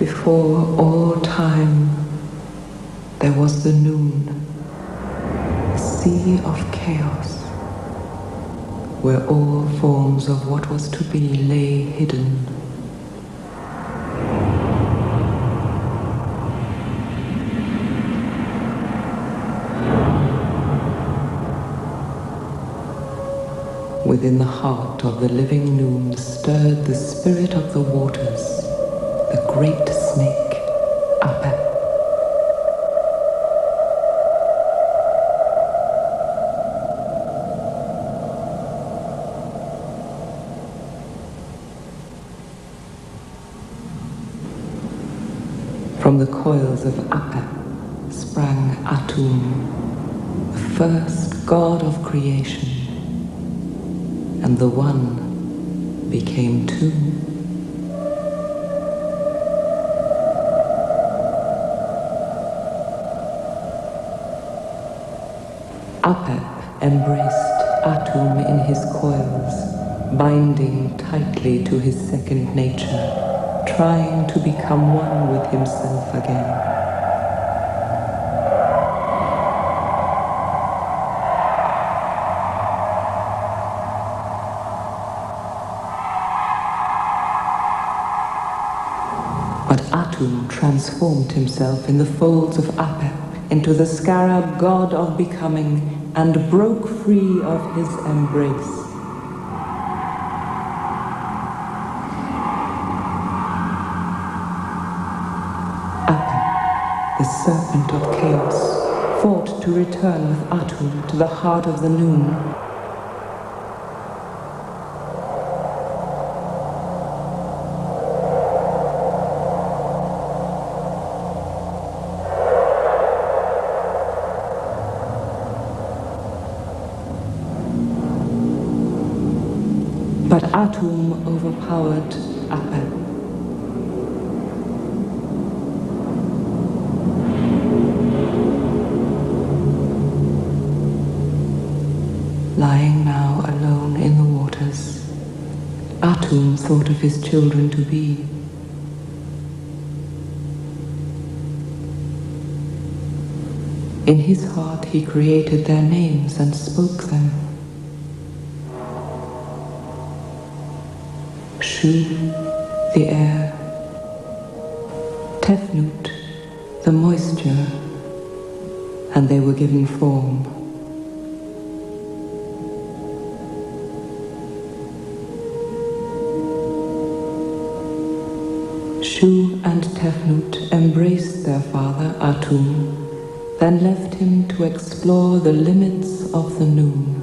Before all time, there was the noon, a sea of chaos, where all forms of what was to be lay hidden. Within the heart of the living noon stirred the spirit of the waters, the great snake, Apep. From the coils of Apep sprang Atum, the first god of creation, and the one became two. Apep embraced Atum in his coils, binding tightly to his second nature, trying to become one with himself again. But Atum transformed himself in the folds of Apep into the scarab god of becoming and broke free of his embrace. Apep, the serpent of chaos, fought to return with Atum to the heart of the noon. But Atum overpowered Apep. Lying now alone in the waters, Atum thought of his children to be. In his heart he created their names and spoke them. Shu, the air, Tefnut, the moisture, and they were given form. Shu and Tefnut embraced their father Atum, then left him to explore the limits of the noon.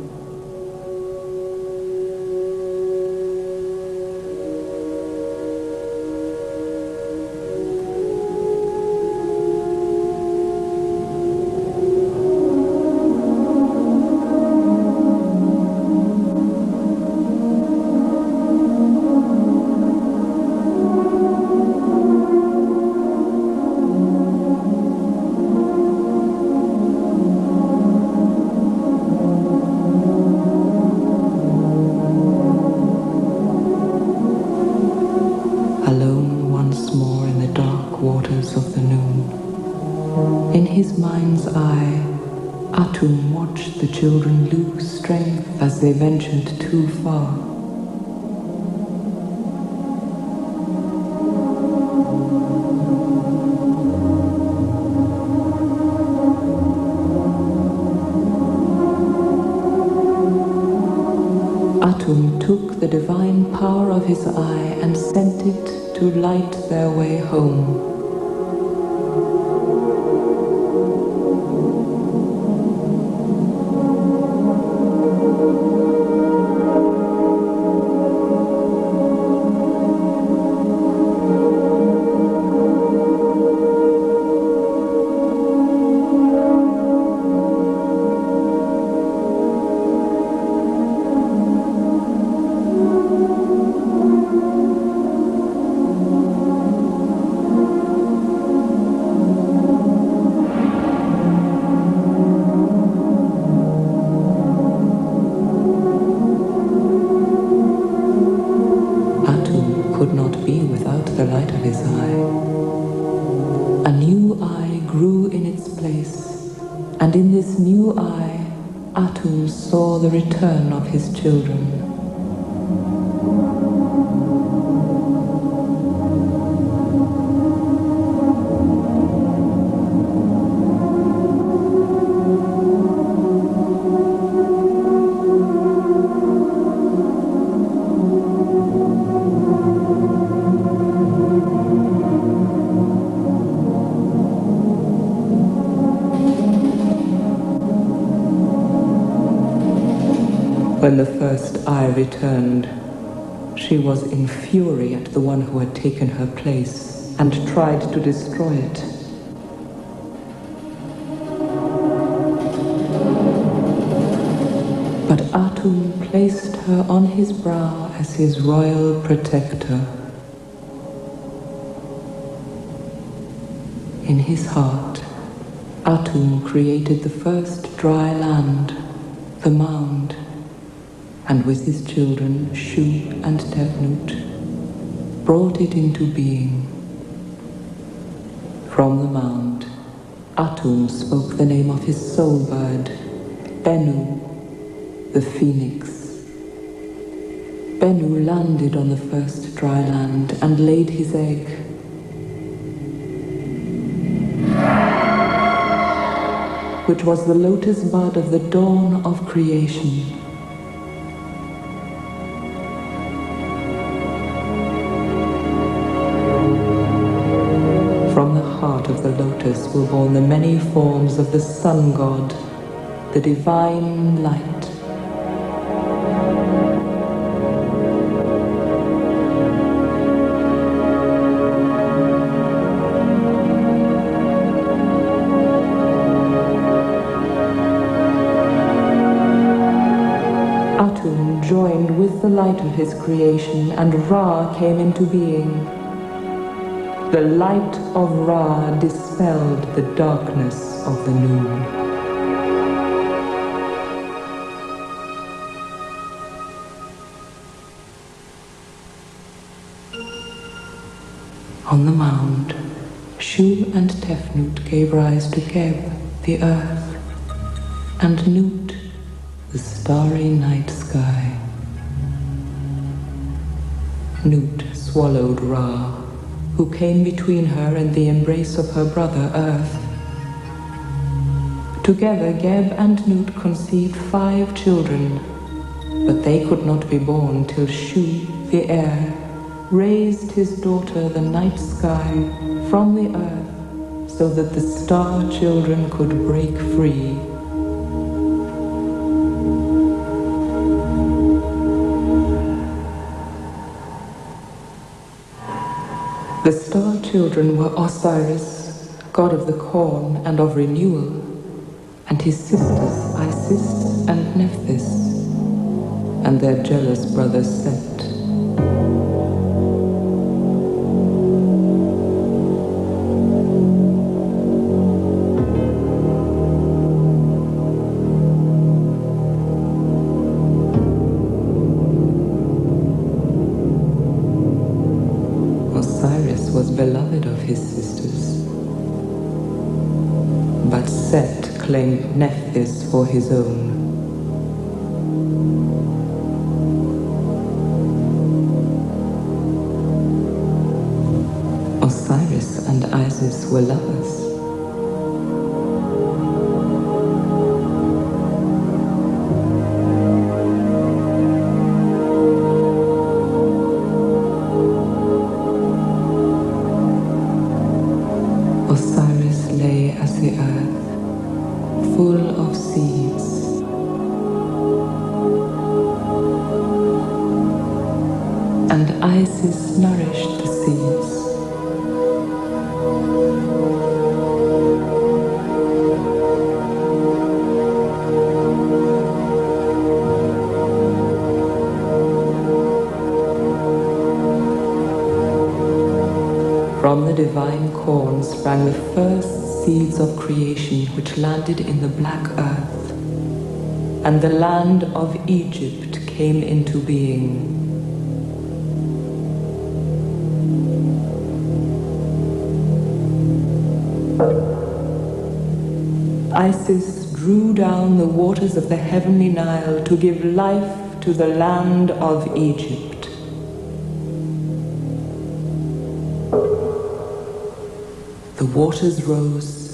Atum watched the children lose strength as they ventured too far. Atum took the divine power of his eye and sent it to light their way home. grew in its place, and in this new eye, Atum saw the return of his children. When the first eye returned, she was in fury at the one who had taken her place and tried to destroy it. But Atum placed her on his brow as his royal protector. In his heart, Atum created the first dry land, the mound, and with his children, Shu and Tefnut, brought it into being. From the mound, Atum spoke the name of his soul bird, Bennu, the phoenix. Bennu landed on the first dry land and laid his egg. Which was the lotus bud of the dawn of creation. From the heart of the lotus were born the many forms of the sun god, the divine light. Atum joined with the light of his creation, and Ra came into being. The light of Ra dispelled the darkness of the noon. On the mound, Shu and Tefnut gave rise to Geb, the earth, and Nut, the starry night sky. Nut swallowed Ra, who came between her and the embrace of her brother Earth. Together Geb and Nut conceived 5 children, but they could not be born till Shu, the air, raised his daughter the night sky from the earth so that the star children could break free. The star children were Osiris, god of the corn and of renewal, and his sisters Isis and Nephthys, and their jealous brother Set. Was beloved of his sisters, but Set claimed Nephthys for his own. Osiris and Isis were lovers. Osiris lay as the earth, full of seeds. And Isis nourished the seeds. From the divine corn sprang the first seeds of creation which landed in the black earth, and the land of Egypt came into being. Isis drew down the waters of the heavenly Nile to give life to the land of Egypt. The waters rose,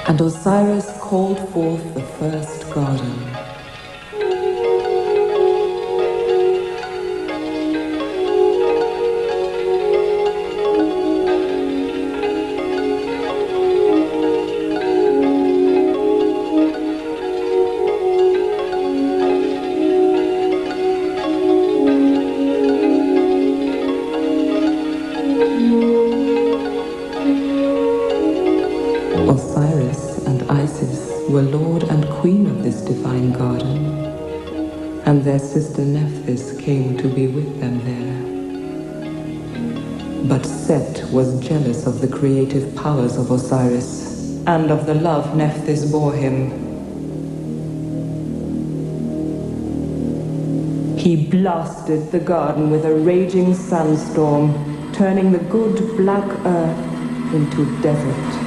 and Osiris called forth the first garden. Osiris and Isis were lord and queen of this divine garden, and their sister Nephthys came to be with them there. But Set was jealous of the creative powers of Osiris and of the love Nephthys bore him. He blasted the garden with a raging sandstorm, turning the good black earth into desert.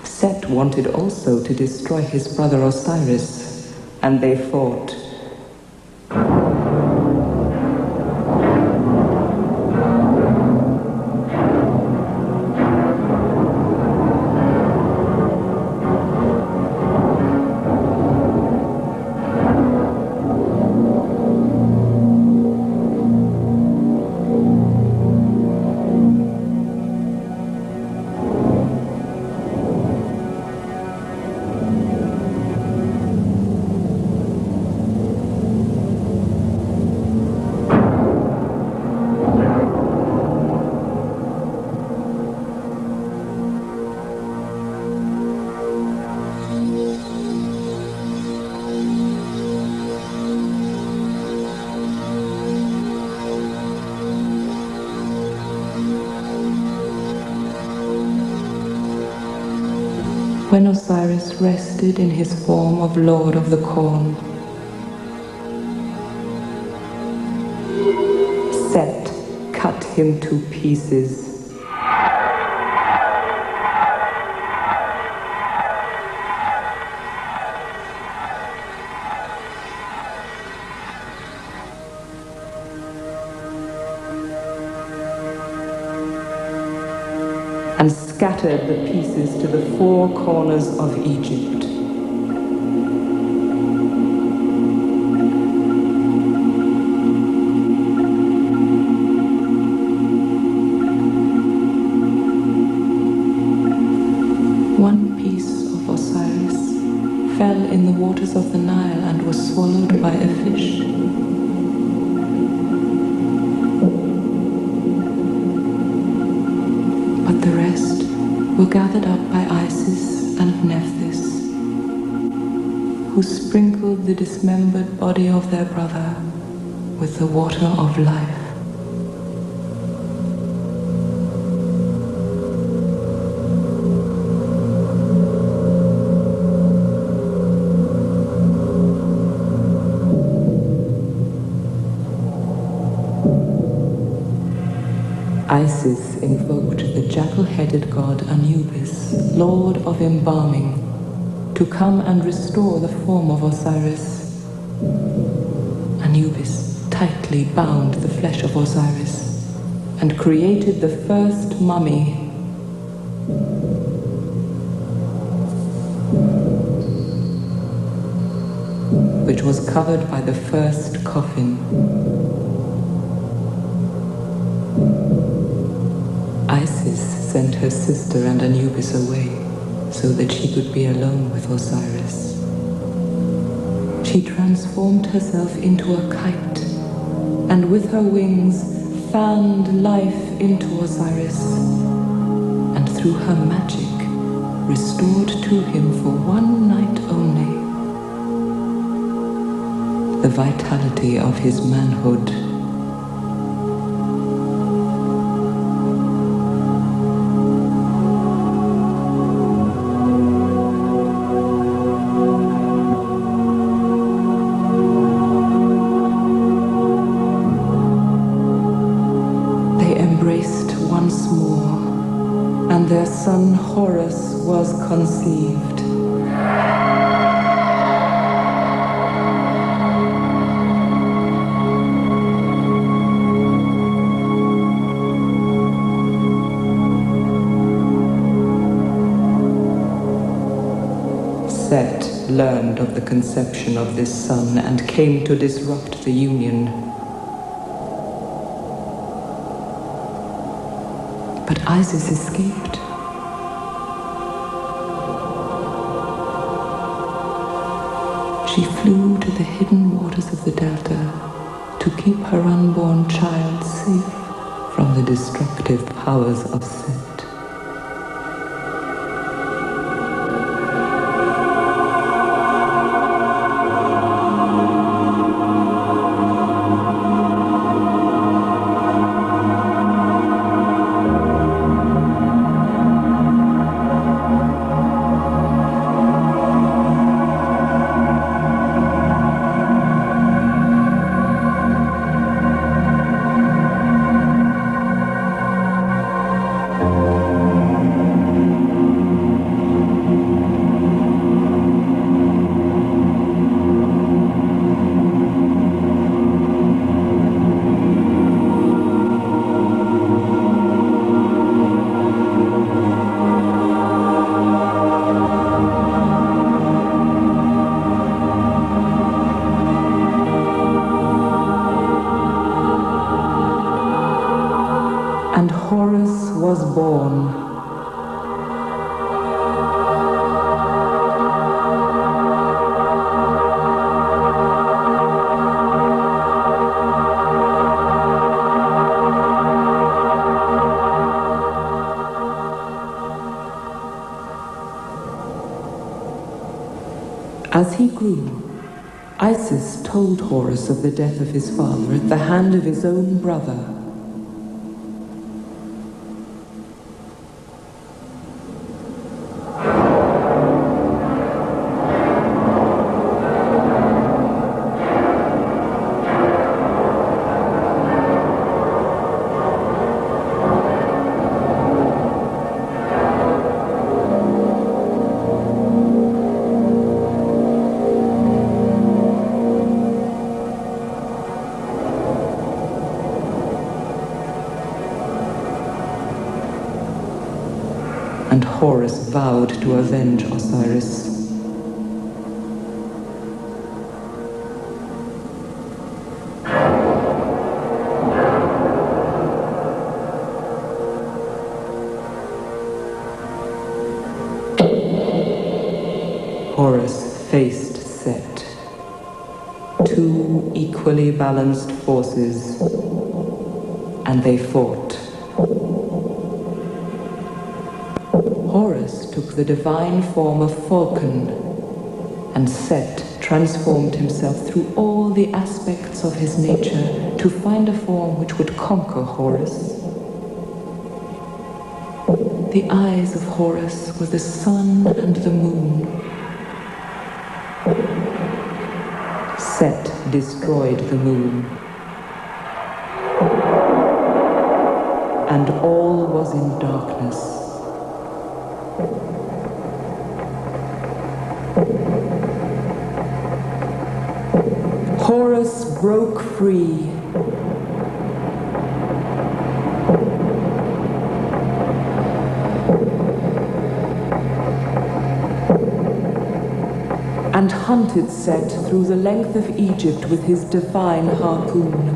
Set wanted also to destroy his brother Osiris, and they fought. When Osiris rested in his form of Lord of the Corn, Set cut him to pieces. And scattered the pieces to the four corners of Egypt. One piece of Osiris fell in the waters of the Nile and was swallowed by a fish. But the rest were gathered up by Isis and Nephthys, who sprinkled the dismembered body of their brother with the water of life. Isis invoked the jackal-headed god Anubis, lord of embalming, to come and restore the form of Osiris. Anubis tightly bound the flesh of Osiris and created the first mummy, which was covered by the first coffin. Isis sent her sister and Anubis away so that she could be alone with Osiris. She transformed herself into a kite and with her wings fanned life into Osiris, and through her magic restored to him for one night only the vitality of his manhood. embraced once more, and their son Horus was conceived. Set learned of the conception of this son and came to disrupt the union. But Isis escaped. She flew to the hidden waters of the delta to keep her unborn child safe from the destructive powers of Set. And Horus was born. As he grew, Isis told Horus of the death of his father at the hand of his own brother. And Horus vowed to avenge Osiris. Horus faced Set, two equally balanced forces, and they fought. Horus took the divine form of Falcon, and Set transformed himself through all the aspects of his nature to find a form which would conquer Horus. The eyes of Horus were the sun and the moon. Set destroyed the moon, and all was in darkness. Horus broke free. And hunted Set through the length of Egypt with his divine harpoon.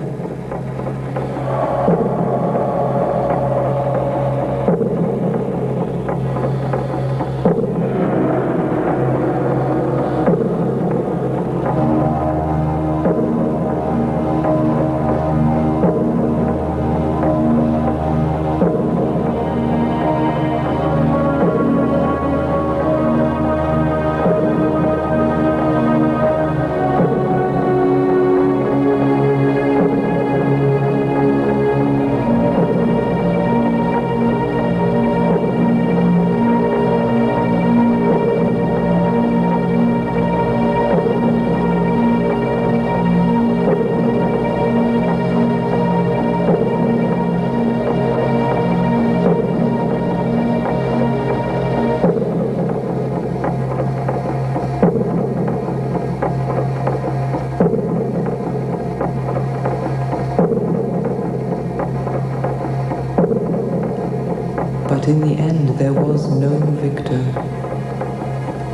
But in the end there was no victor.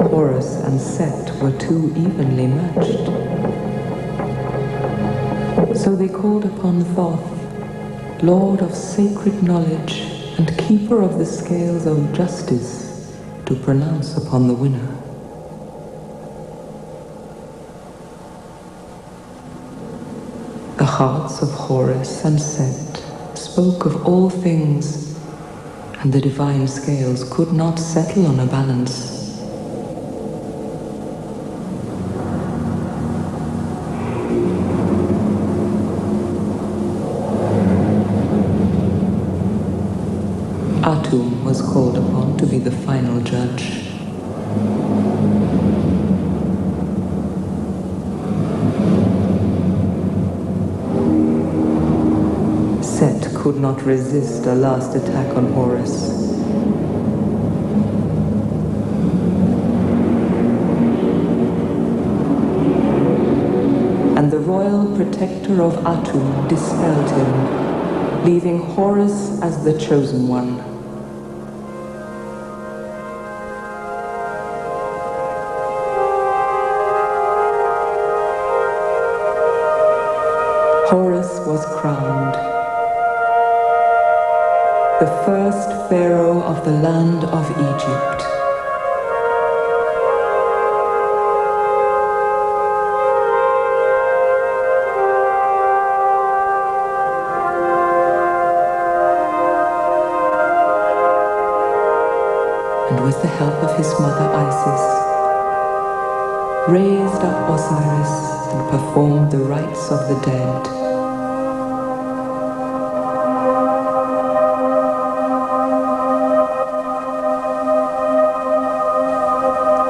Horus and Set were too evenly matched. So they called upon Thoth, Lord of sacred knowledge and keeper of the scales of justice, to pronounce upon the winner. The hearts of Horus and Set spoke of all things, and the divine scales could not settle on a balance. Atum was called upon to be the final judge. Set could not resist a last attack on Horus. And the royal protector of Atum dispelled him, leaving Horus as the chosen one. Horus was crowned, the first pharaoh of the land of Egypt. And with the help of his mother Isis, raised up Osiris and performed the rites of the dead.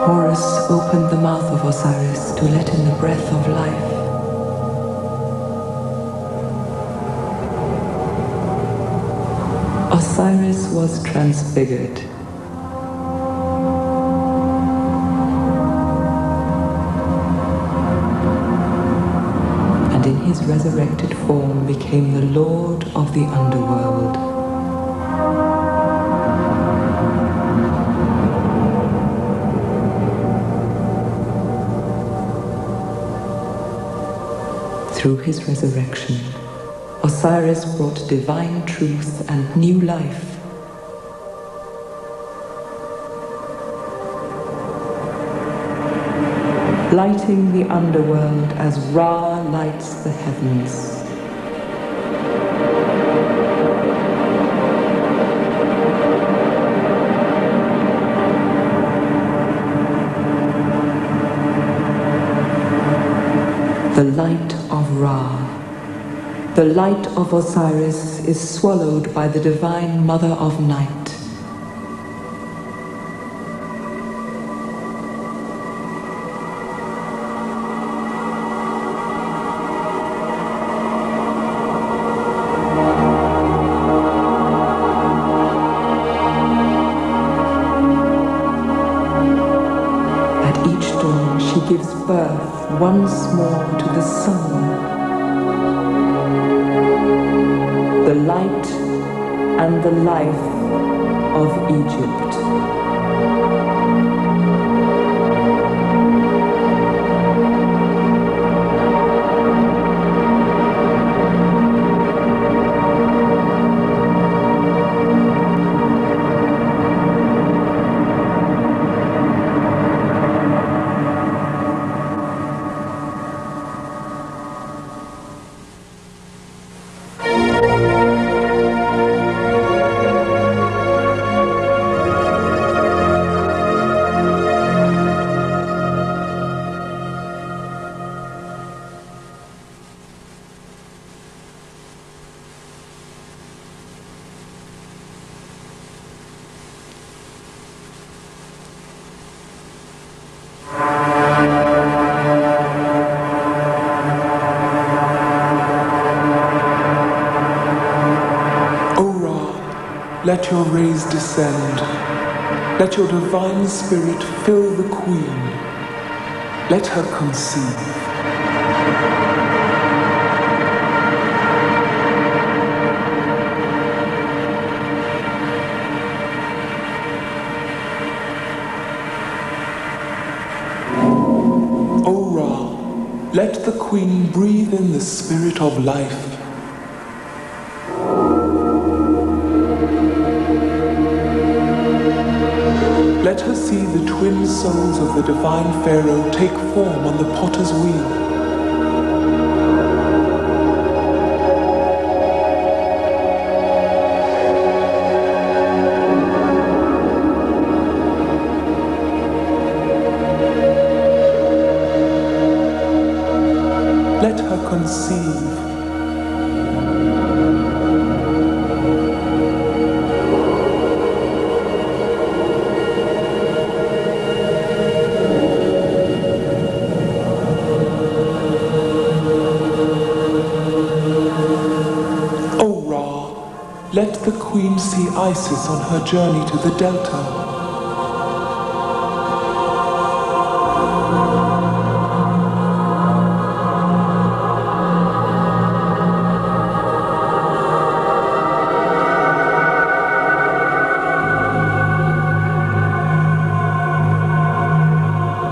Horus opened the mouth of Osiris to let in the breath of life. Osiris was transfigured. And in his resurrected form became the Lord of the underworld. Through his resurrection, Osiris brought divine truth and new life. Lighting the underworld as Ra lights the heavens. The light of Ra, the light of Osiris, is swallowed by the divine Mother of Night. At each dawn, she gives birth once more to the sun, the light and the life of Egypt. Let your rays descend. Let your divine spirit fill the queen. Let her conceive. Let the queen breathe in the spirit of life. Let her see the twin souls of the divine pharaoh take form on the potter's wheel. Let her conceive. O Ra, let the queen see Isis on her journey to the delta.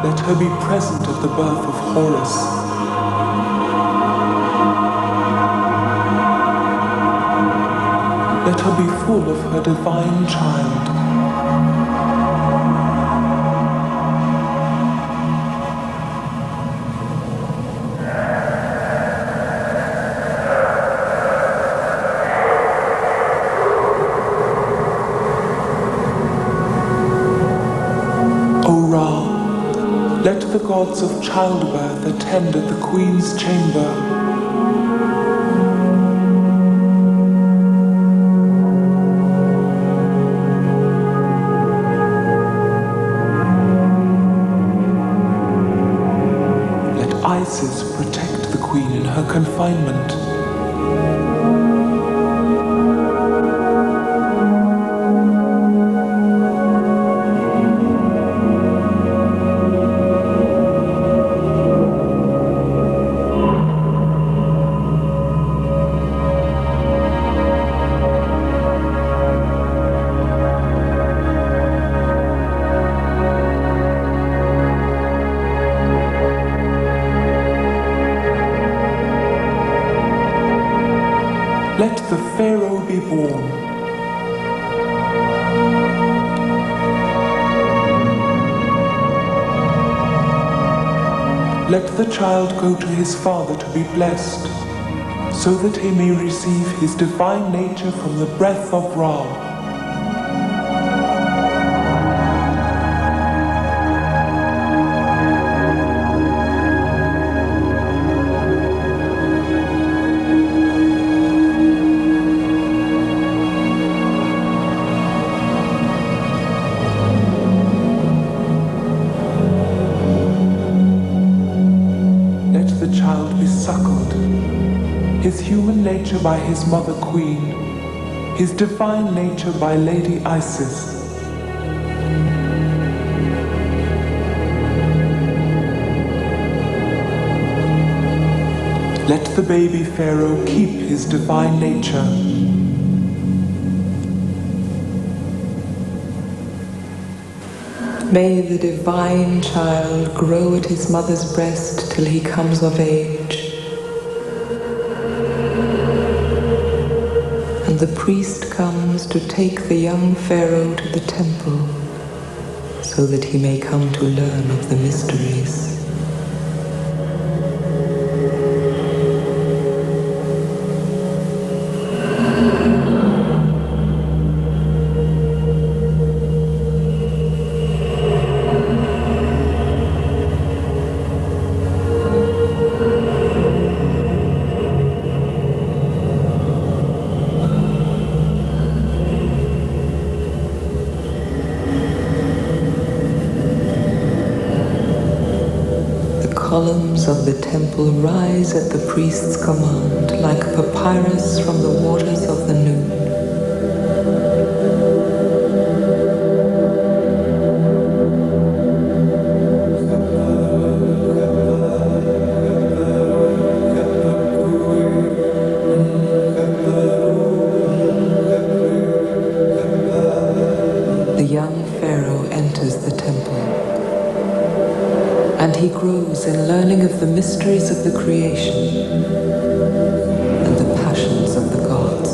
Let her be present at the birth of Horus. Let her be full of her divine child. O Ra, let the gods of childbirth attend at the queen's chamber. Isis protect the queen in her confinement. Let the Pharaoh be born. Let the child go to his father to be blessed, so that he may receive his divine nature from the breath of Ra. His human nature by his mother queen, his divine nature by Lady Isis. Let the baby Pharaoh keep his divine nature. May the divine child grow at his mother's breast till he comes of age. And the priest comes to take the young Pharaoh to the temple, so that he may come to learn of the mysteries. Columns of the temple rise at the priest's command like papyrus from the waters of the Noon. The young Pharaoh enters the temple, and and he grows in learning of the mysteries of the creation and the passions of the gods.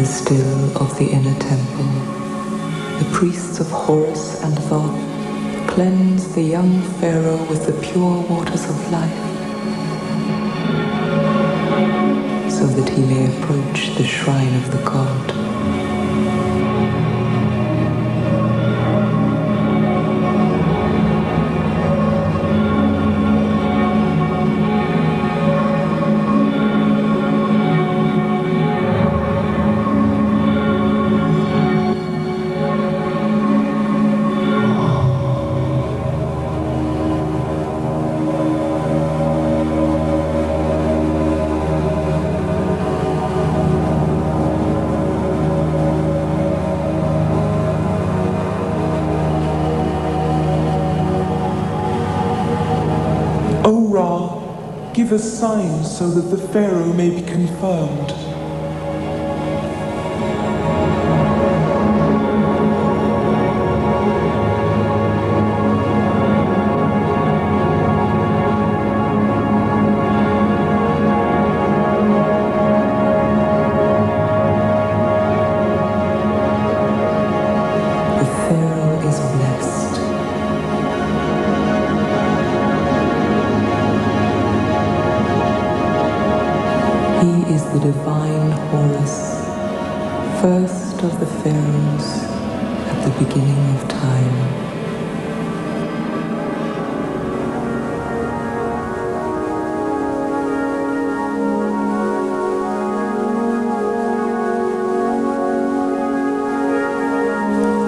Still of the inner temple, the priests of Horus and Thoth cleanse the young pharaoh with the pure waters of life, so that he may approach the shrine of the god. Give us signs so that the Pharaoh may be confirmed. is the divine Horus, first of the pharaohs at the beginning of time.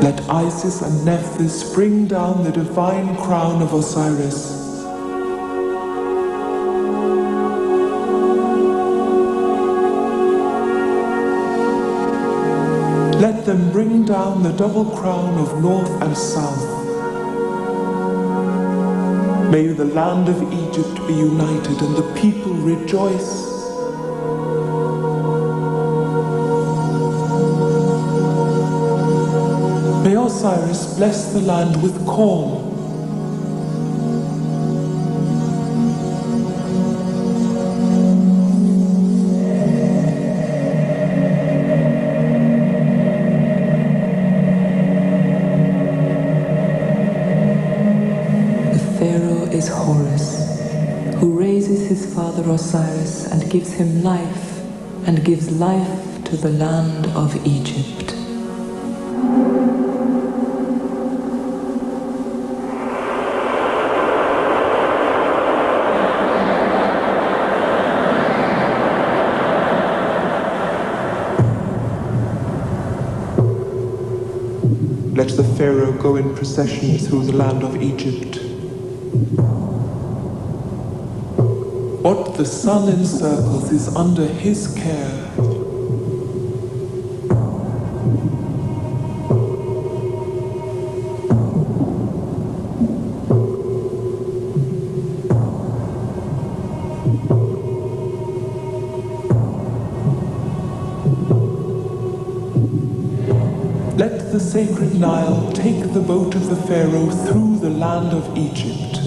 Let Isis and Nephthys bring down the divine crown of Osiris. Let them bring down the double crown of North and South. May the land of Egypt be united and the people rejoice. May Osiris bless the land with corn. The Pharaoh is Horus, who raises his father Osiris and gives him life, and gives life to the land of Egypt. Let the Pharaoh go in procession through the land of Egypt. What the sun encircles is under his care. Let the sacred Nile take the boat of the Pharaoh through the land of Egypt.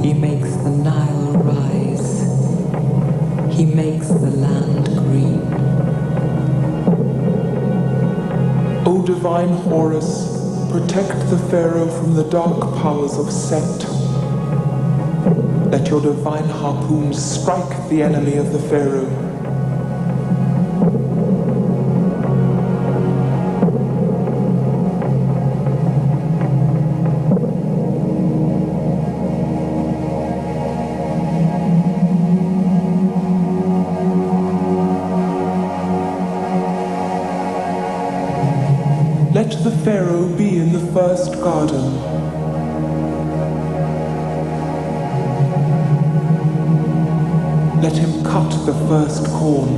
He makes the Nile rise. He makes the land green. O divine Horus, protect the Pharaoh from the dark powers of Set. Let your divine harpoons strike the enemy of the Pharaoh. Let the Pharaoh be in the first garden. Let him cut the first corn.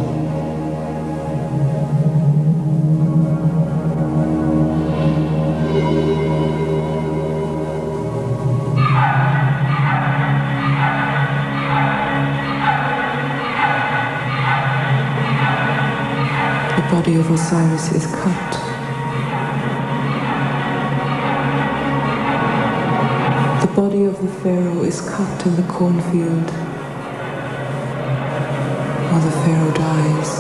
The body of Osiris is cut. The body of the Pharaoh is cut in the cornfield. While the Pharaoh dies.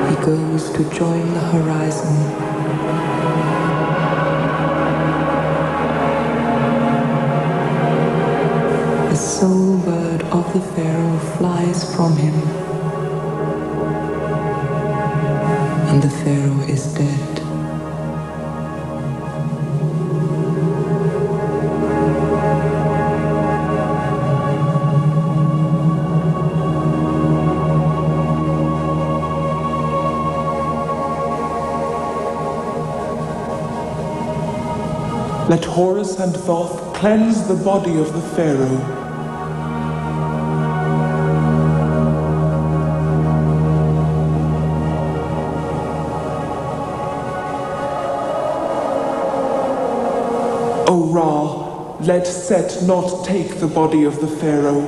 He goes to join the horizon. The soul bird of the Pharaoh flies from him. And the Pharaoh is dead. Let Horus and Thoth cleanse the body of the Pharaoh. O Ra, let Set not take the body of the Pharaoh.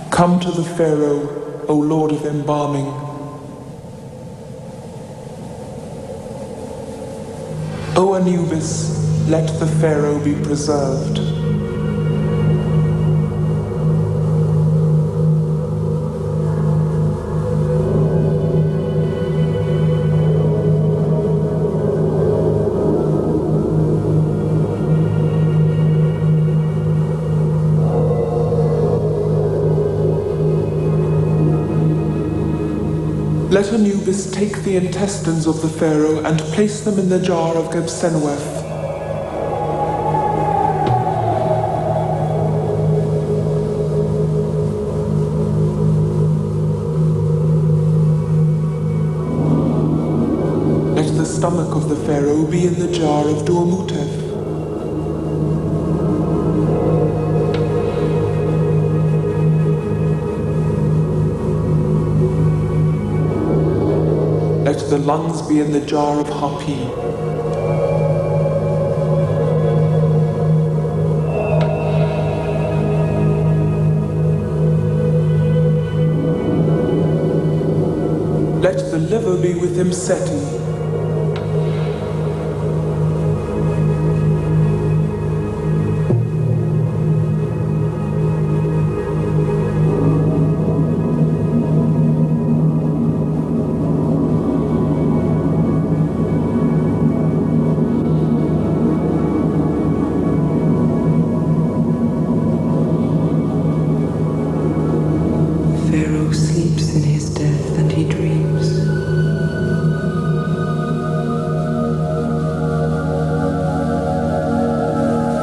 Come to the Pharaoh, O Lord of embalming. O Anubis, let the pharaoh be preserved. Let Anubis take the intestines of the pharaoh and place them in the jar of Gebsenwef. Let the stomach of the pharaoh be in the jar of Duamutef. Let the lungs be in the jar of Hapi. Let the liver be with Imseti.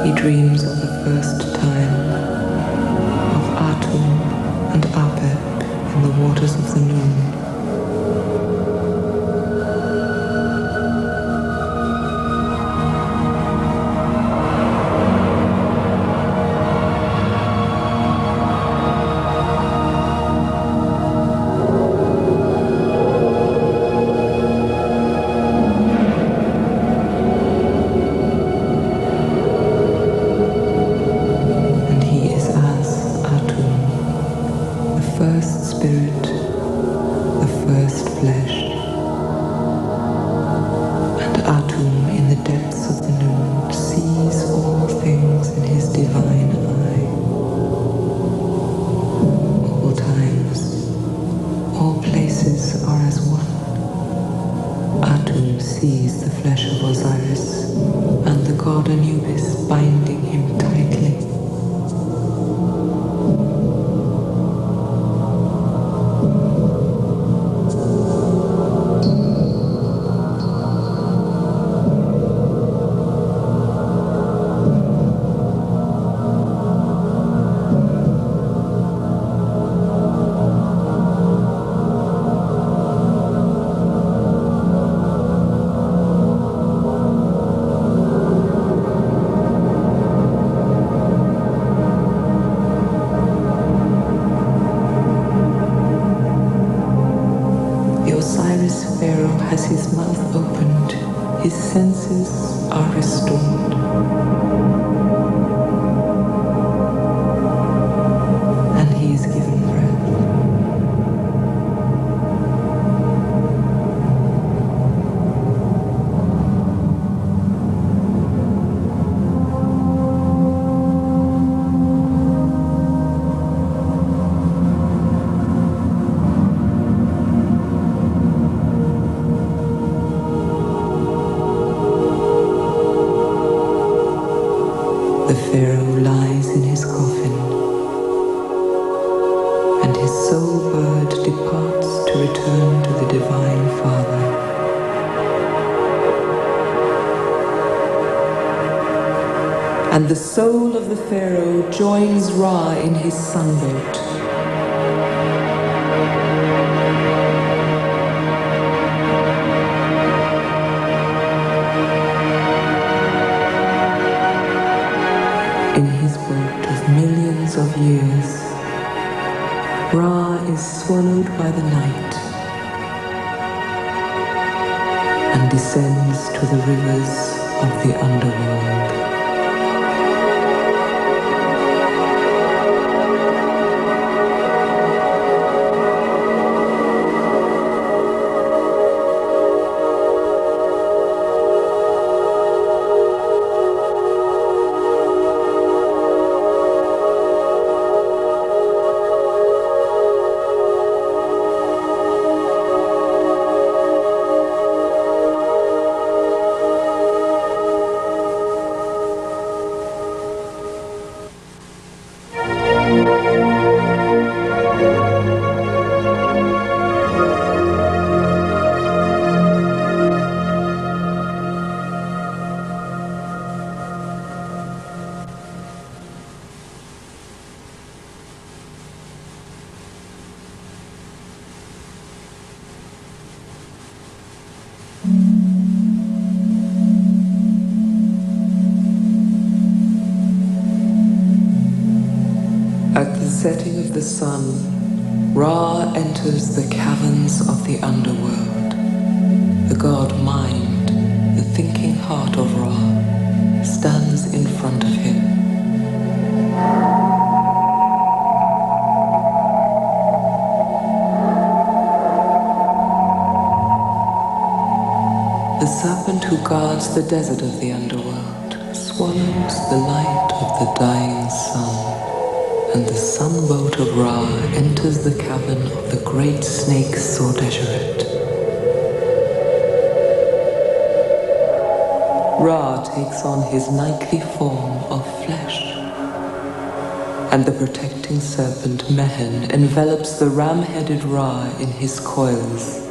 He dreams of the first time, of Atum and Apep in the waters of the Noon. Sees the flesh of Osiris and the god Anubis binding him tightly. Pharaoh has his mouth opened, his senses are restored. And he is given breath. The Pharaoh lies in his coffin, and his soul bird departs to return to the Divine Father. And the soul of the Pharaoh joins Ra in his sunboat. In his boat of millions of years, Ra is swallowed by the night and descends to the rivers of the underworld. setting of the sun, Ra enters the caverns of the underworld. The god Mind, the thinking heart of Ra, stands in front of him. The serpent who guards the desert of the underworld swallows the light of the dying sun, and the sunboat of Ra enters the cavern of the great snake Sordesheret. Ra takes on his nightly form of flesh, and the protecting serpent Mehen envelops the ram-headed Ra in his coils.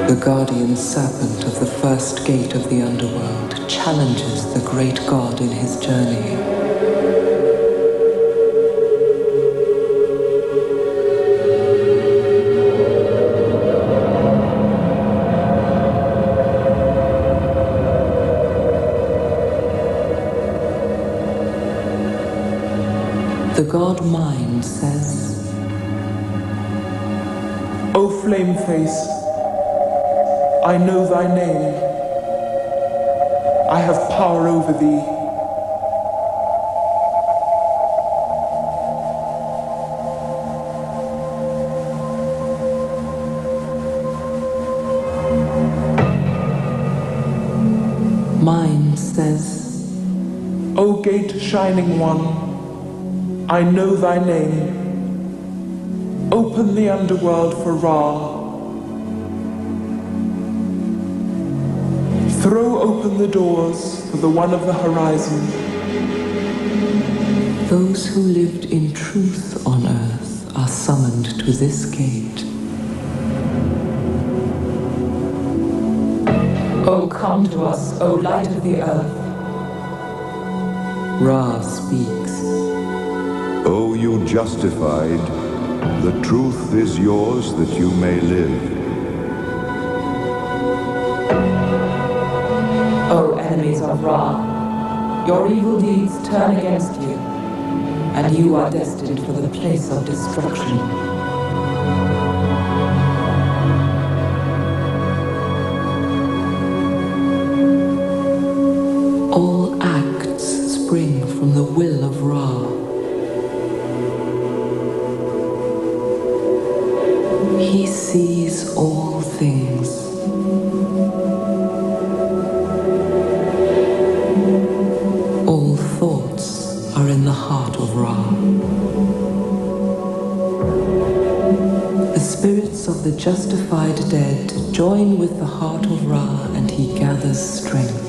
The guardian serpent of the first gate of the underworld challenges the great god in his journey. The god Mind says, O flame face, I know thy name. I have power over thee. Mind says, O gate shining one, I know thy name. Open the underworld for Ra. Throw open the doors for the one of the horizon. those who lived in truth on earth are summoned to this gate. O come to us, O light of the earth. Ra speaks. O you justified, the truth is yours that you may live. O enemies of Ra, your evil deeds turn against you, and you are destined for the place of destruction. All acts spring from the will of Ra. He sees all things. All thoughts are in the heart of Ra. The spirits of the justified dead join with the heart of Ra, and he gathers strength.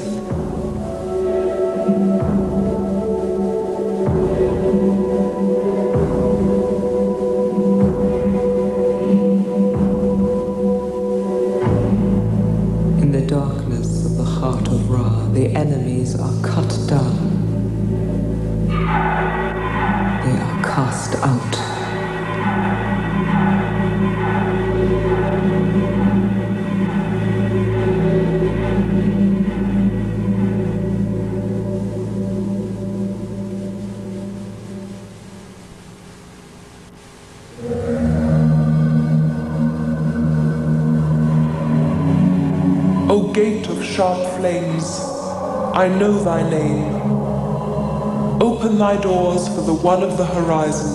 In the darkness of the heart of Ra, the enemies are cut down. They are cast out. O gate of sharp flames, I know thy name. Open thy doors for the one of the horizon.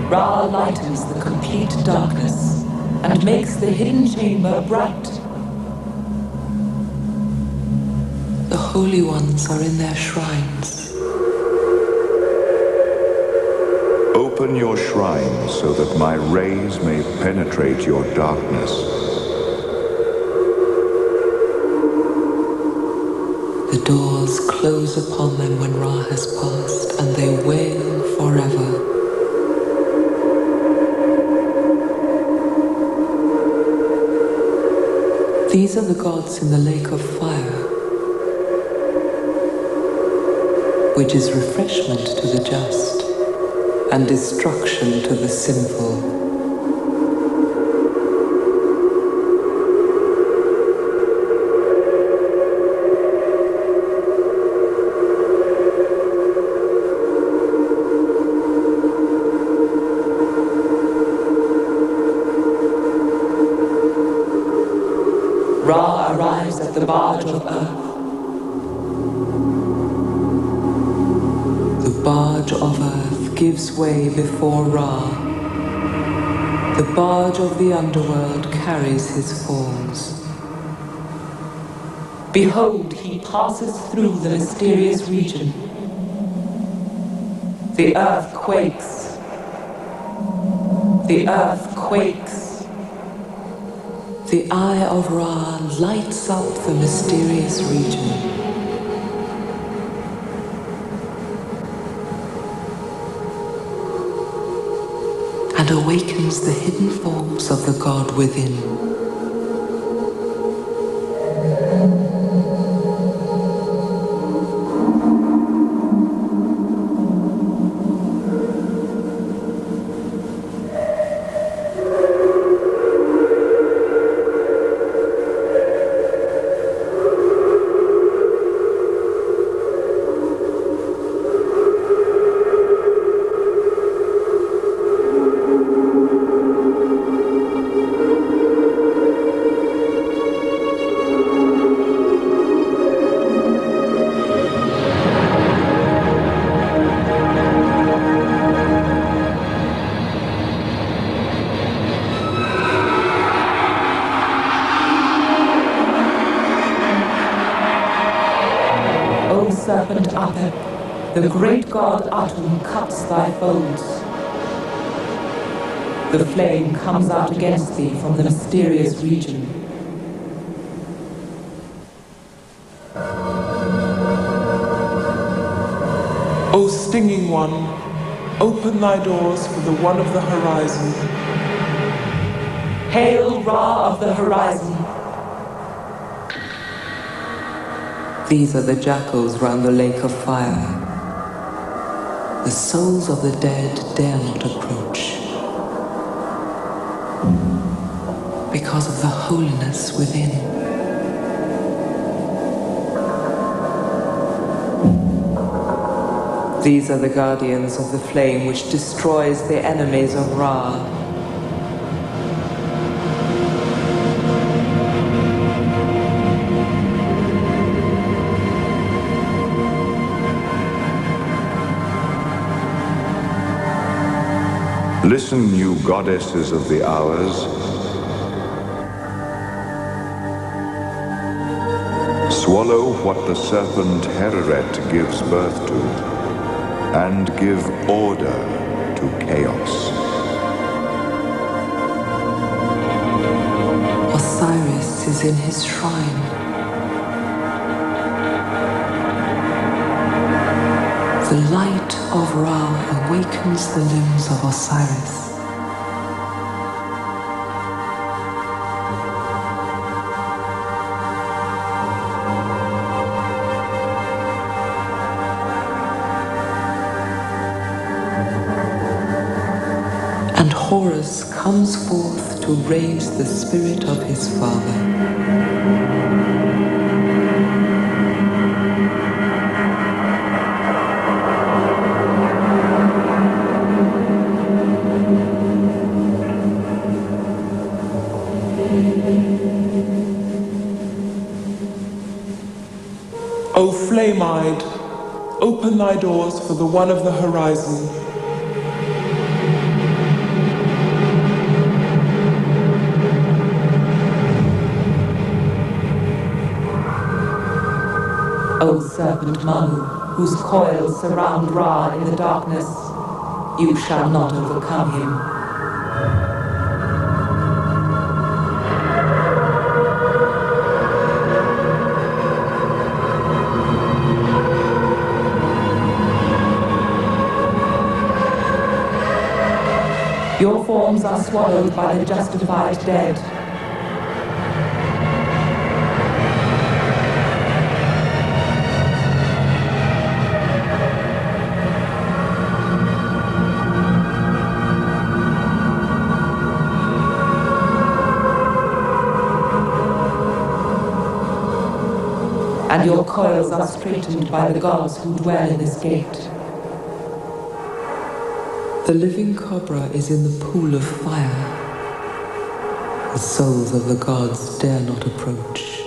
Ra lightens the complete darkness and makes the hidden chamber bright. The holy ones are in their shrines. Open your shrine so that my rays may penetrate your darkness. The doors close upon them when Ra has passed, and they wail forever. These are the gods in the lake of fire, which is refreshment to the just. and destruction to the sinful. Ra arrives at the barge of earth. The barge of earth gives way before Ra. The barge of the underworld carries his forms. Behold, he passes through the mysterious region. The earth quakes. The earth quakes. The eye of Ra lights up the mysterious region. And awakens the hidden forms of the god within. Serpent Apep, the great god Atum cuts thy folds. The flame comes out against thee from the mysterious region. O stinging one, open thy doors for the one of the horizon. Hail, Ra of the horizon! These are the jackals round the lake of fire. The souls of the dead dare not approach because of the holiness within. These are the guardians of the flame which destroys the enemies of Ra. Listen, you goddesses of the hours. Swallow what the serpent Hereret gives birth to, and give order to chaos. Osiris is in his shrine. The light of Ra awakens the limbs of Osiris. And Horus comes forth to raise the spirit of his father. O flame-eyed, open thy doors for the one of the horizon. O serpent Manu, whose coils surround Ra in the darkness, you shall not overcome him. Your forms are swallowed by the justified dead. and your coils are straightened by the gods who dwell in this gate. The living cobra is in the pool of fire. The souls of the gods dare not approach.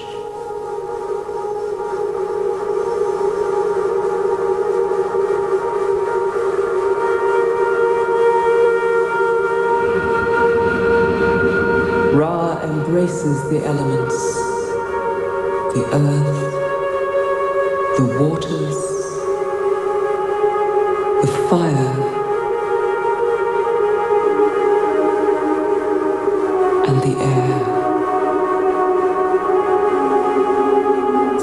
Ra embraces the elements, the earth, the waters, the fire, and the air.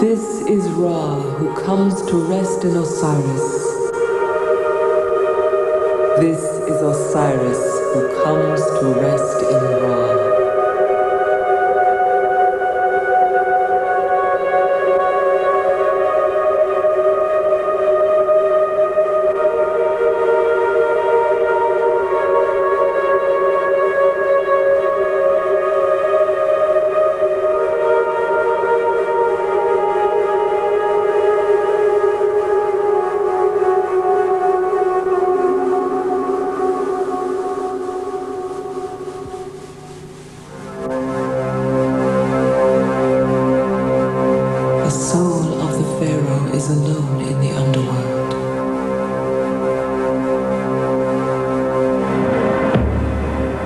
This is Ra who comes to rest in Osiris. This is Osiris who comes to rest in Ra.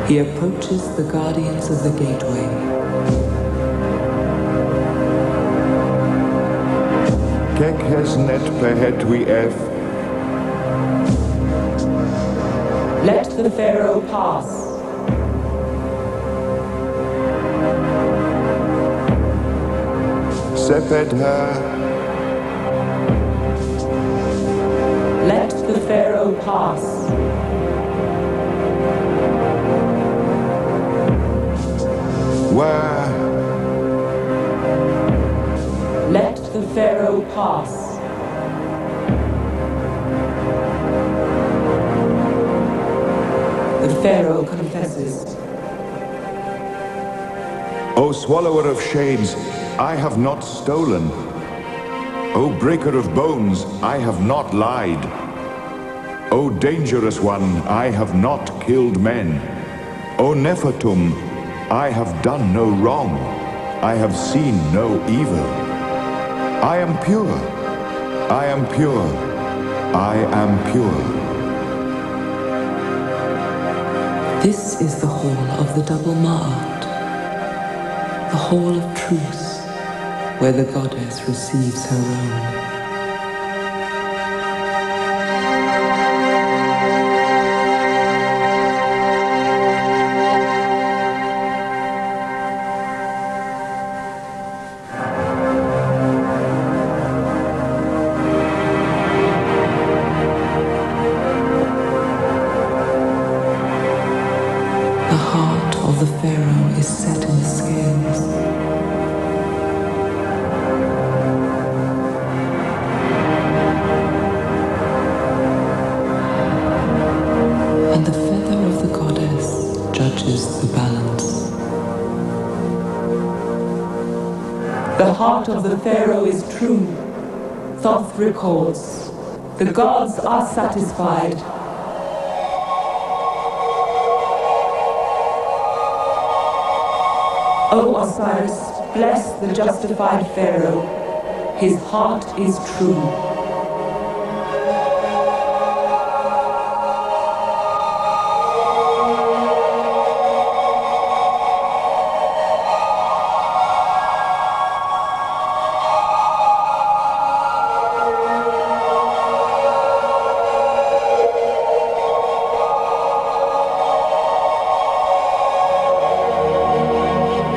He approaches the guardians of the gateway. Kek has net pehetwi ef. Let the Pharaoh pass. Sepet her. Let the Pharaoh pass. Where? Let the Pharaoh pass. The Pharaoh confesses. O swallower of shades, I have not stolen. O breaker of bones, I have not lied. O dangerous one, I have not killed men. O Nephatum, I have done no wrong. I have seen no evil. I am pure. I am pure. I am pure. This is the hall of the double Ma'at, the hall of truth, where the goddess receives her own. The heart of the Pharaoh is true, Thoth records. The gods are satisfied. O Osiris, bless the justified Pharaoh. His heart is true.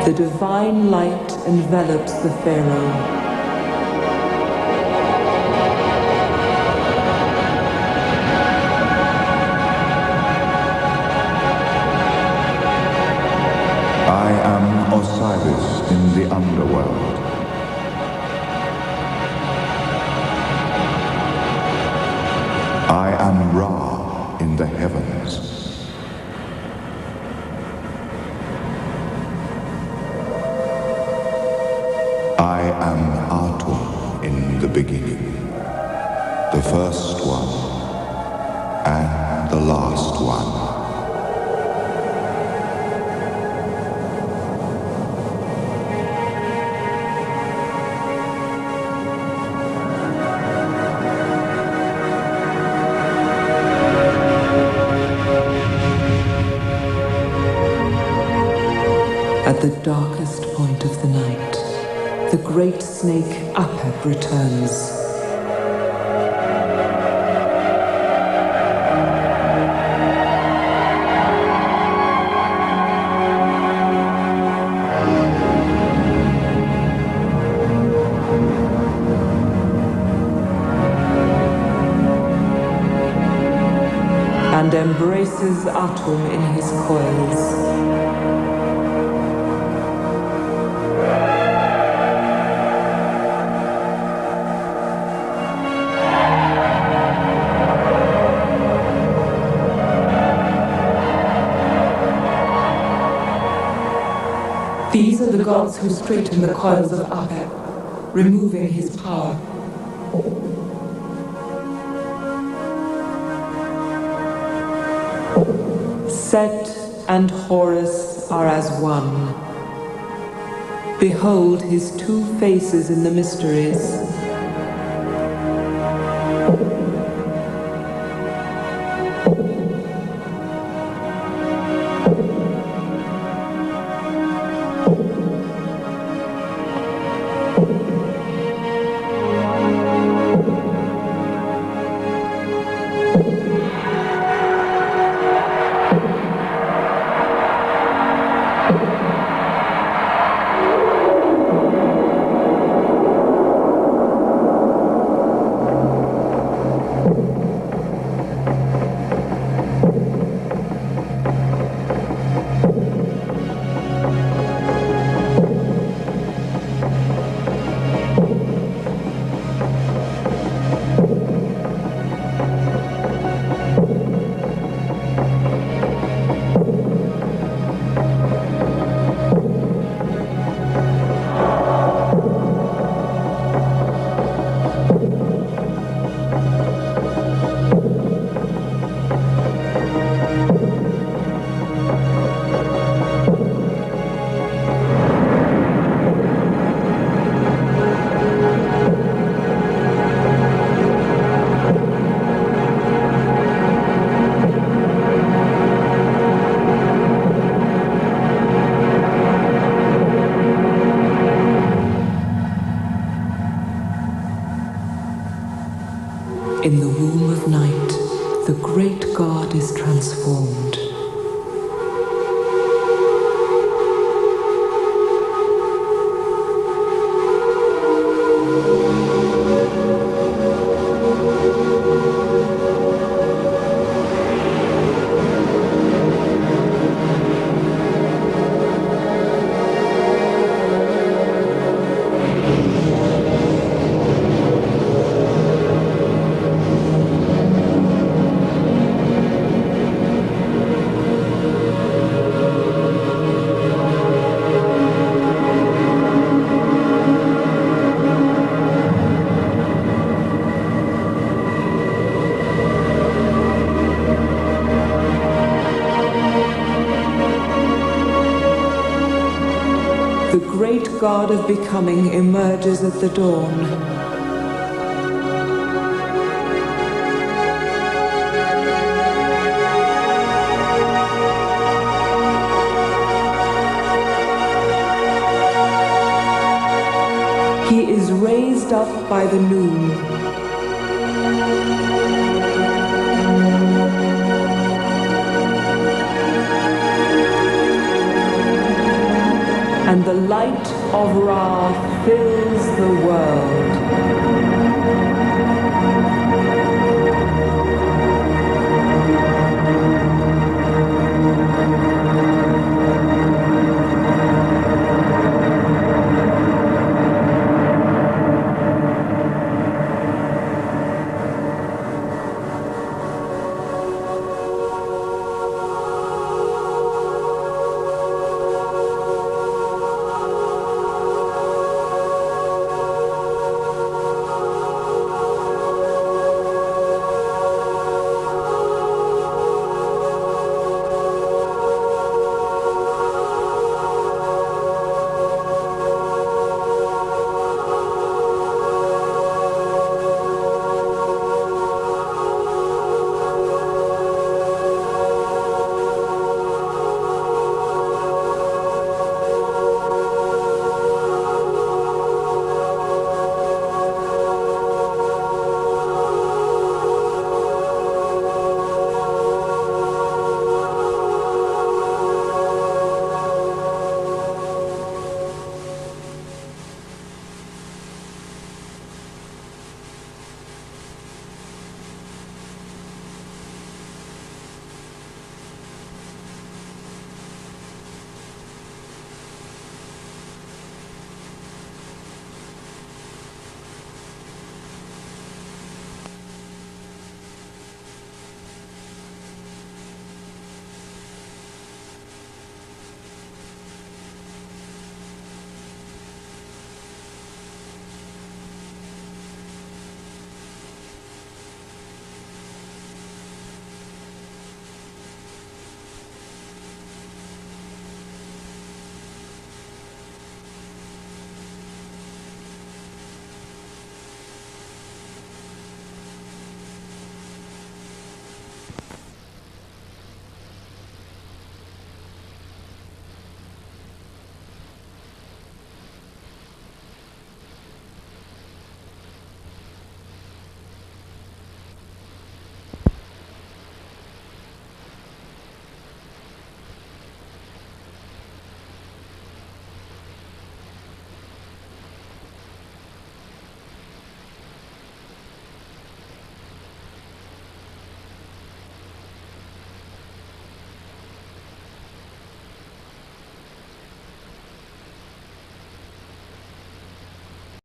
The divine light envelops the Pharaoh. I am Osiris in the underworld. I am Ra in the heavens. I am Atum in the beginning, the first one and the last one. At the darkest point of the night, the great snake Apep returns. And embraces Atum in his coils. These are the gods who straighten the coils of Apep, removing his power. Set and Horus are as one. Behold his two faces in the mysteries. In the womb of night, the great god is transformed. The great god of becoming emerges at the dawn. He is raised up by the noon. And the light of Ra fills the world.